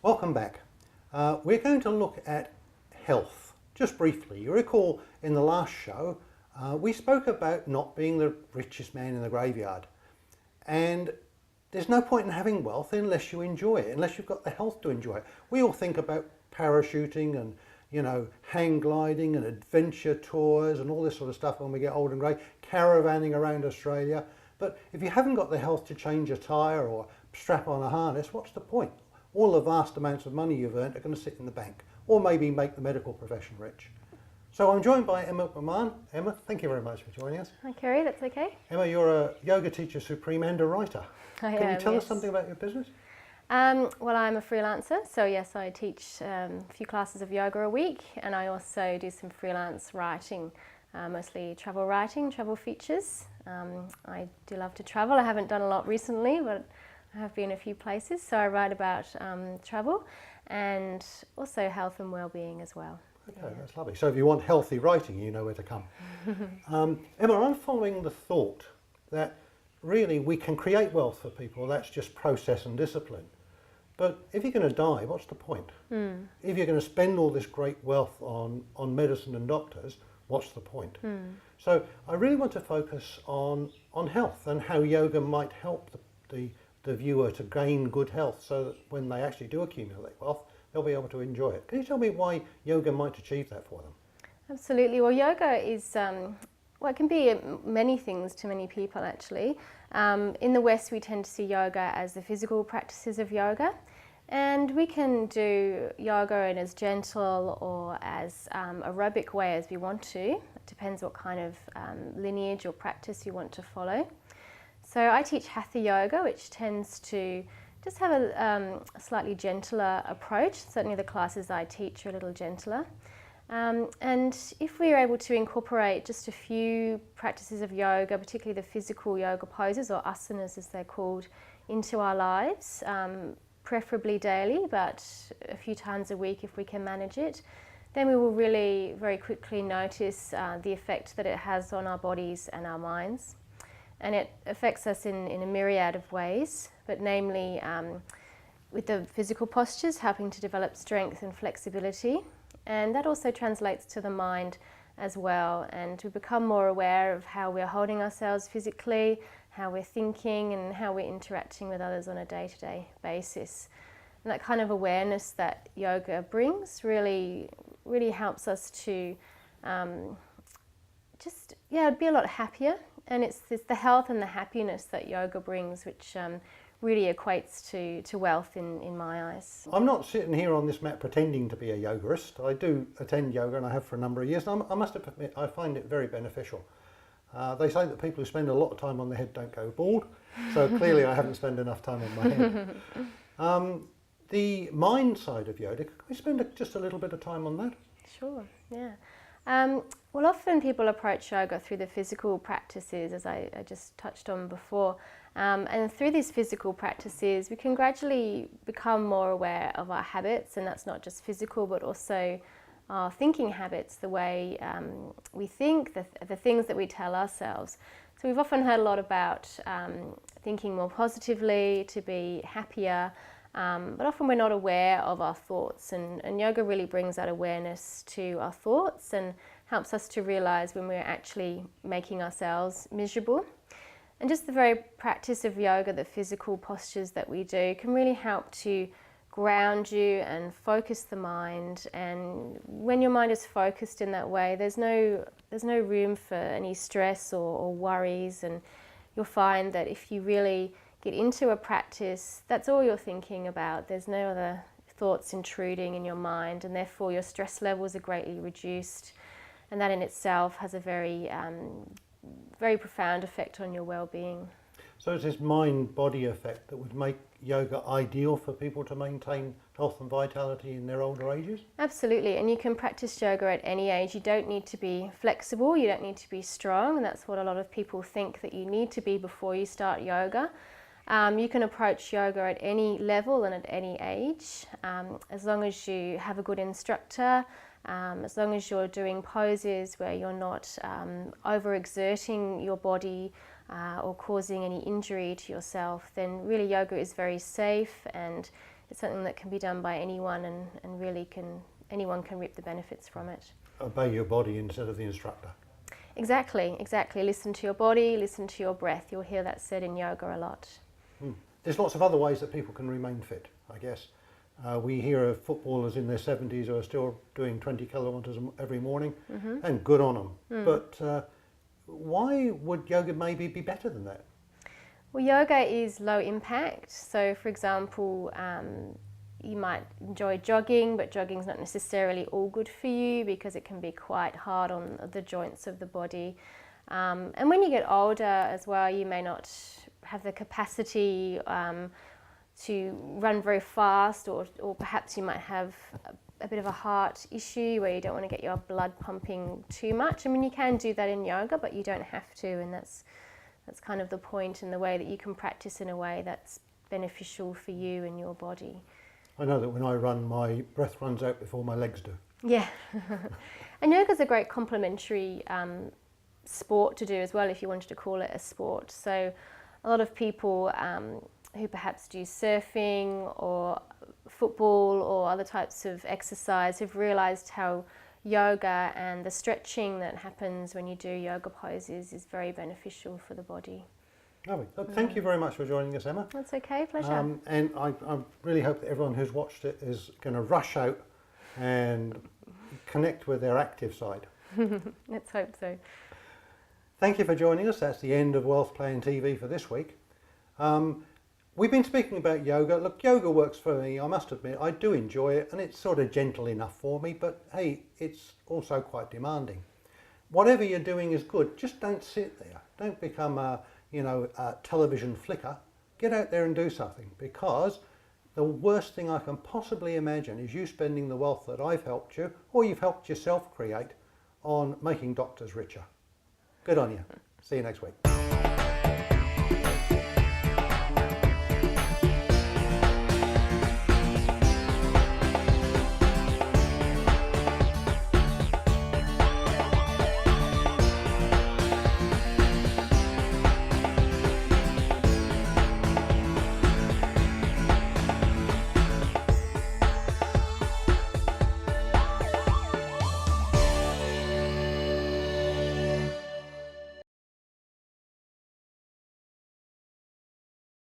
Welcome back. We're going to look at health, just briefly. You recall in the last show, we spoke about not being the richest man in the graveyard. And there's no point in having wealth unless you enjoy it, unless you've got the health to enjoy it. We all think about parachuting and, hang gliding and adventure tours and all this sort of stuff when we get old and grey, caravanning around Australia. But if you haven't got the health to change a tyre or strap on a harness, what's the point? All the vast amounts of money you've earned are going to sit in the bank, or maybe make the medical profession rich. So I'm joined by Emma McMahon. Emma, thank you very much for joining us. Hi Kerry, that's okay. Emma, you're a yoga teacher supreme and a writer. Can you tell us something about your business? Well, I'm a freelancer, so yes, I teach a few classes of yoga a week, and I also do some freelance writing, mostly travel writing, travel features. I do love to travel. I haven't done a lot recently, but I have been a few places, so I write about travel and also health and well-being as well. Okay, that's lovely. So if you want healthy writing, you know where to come. Emma, I'm following the thought that really we can create wealth for people, that's just process and discipline. But if you're going to die, what's the point? If you're going to spend all this great wealth on medicine and doctors, what's the point? So I really want to focus on health and how yoga might help the viewer to gain good health so that when they actually do accumulate wealth, they'll be able to enjoy it. Can you tell me why yoga might achieve that for them? Absolutely. Well, yoga is, it can be many things to many people actually. In the West, we tend to see yoga as the physical practices of yoga. And we can do yoga in as gentle or as aerobic way as we want to. It depends what kind of lineage or practice you want to follow. So I teach Hatha Yoga, which tends to just have a slightly gentler approach. Certainly the classes I teach are a little gentler. And if we are able to incorporate just a few practices of yoga, particularly the physical yoga poses, or asanas as they're called, into our lives, preferably daily, but a few times a week if we can manage it, then we will really very quickly notice the effect that it has on our bodies and our minds. And it affects us in a myriad of ways, but namely with the physical postures, helping to develop strength and flexibility. And that also translates to the mind as well. And we become more aware of how we're holding ourselves physically, how we're thinking, and how we're interacting with others on a day-to-day basis. And that kind of awareness that yoga brings really helps us to be a lot happier. And it's the health and the happiness that yoga brings, which really equates to wealth in my eyes. I'm not sitting here on this mat pretending to be a yogaist. I do attend yoga and I have for a number of years. And I must admit, I find it very beneficial. They say that people who spend a lot of time on their head don't go bald. So clearly I haven't spent enough time on my head. The mind side of yoga, can we spend just a little bit of time on that? Sure, yeah. Well, often people approach yoga through the physical practices, as I just touched on before. And through these physical practices, we can gradually become more aware of our habits, and that's not just physical, but also our thinking habits, the way we think, the things that we tell ourselves. So we've often heard a lot about thinking more positively, to be happier, but often we're not aware of our thoughts, and yoga really brings that awareness to our thoughts and helps us to realize when we're actually making ourselves miserable. And just the very practice of yoga, the physical postures that we do, can really help to ground you and focus the mind. And when your mind is focused in that way, there's no room for any stress or worries, and you'll find that if you really get into a practice, that's all you're thinking about. There's no other thoughts intruding in your mind, and therefore your stress levels are greatly reduced, and that in itself has a very profound effect on your well-being. So it's this mind-body effect that would make yoga ideal for people to maintain health and vitality in their older ages? Absolutely, and you can practice yoga at any age. You don't need to be flexible, you don't need to be strong, and that's what a lot of people think that you need to be before you start yoga. You can approach yoga at any level and at any age, as long as you have a good instructor, as long as you're doing poses where you're not overexerting your body or causing any injury to yourself, then really yoga is very safe and it's something that can be done by anyone, and really anyone can reap the benefits from it. Obey your body instead of the instructor. Exactly. Listen to your body, listen to your breath. You'll hear that said in yoga a lot. There's lots of other ways that people can remain fit, I guess. We hear of footballers in their 70s who are still doing 20 kilometres every morning, and good on them. But why would yoga maybe be better than that? Well, yoga is low impact. So, for example, you might enjoy jogging, but jogging's not necessarily all good for you because it can be quite hard on the joints of the body. And when you get older as well, you may not have the capacity to run very fast, or perhaps you might have a bit of a heart issue where you don't want to get your blood pumping too much. I mean, you can do that in yoga, but you don't have to, and that's kind of the point, in the way that you can practice in a way that's beneficial for you and your body. I know that when I run, my breath runs out before my legs do. Yeah. And yoga's a great complementary sport to do as well, if you wanted to call it a sport. So a lot of people who perhaps do surfing or football or other types of exercise have realised how yoga and the stretching that happens when you do yoga poses is very beneficial for the body. Lovely. Thank you very much for joining us, Emma. That's okay, pleasure. And I really hope that everyone who's watched it is going to rush out and connect with their active side. Let's hope so. Thank you for joining us. That's the end of Wealth Plan TV for this week. We've been speaking about yoga. Look, yoga works for me, I must admit. I do enjoy it, and it's sort of gentle enough for me, but hey, it's also quite demanding. Whatever you're doing is good. Just don't sit there. Don't become a television flicker. Get out there and do something, because the worst thing I can possibly imagine is you spending the wealth that I've helped you, or you've helped yourself create, on making doctors richer. Good on you. See you next week.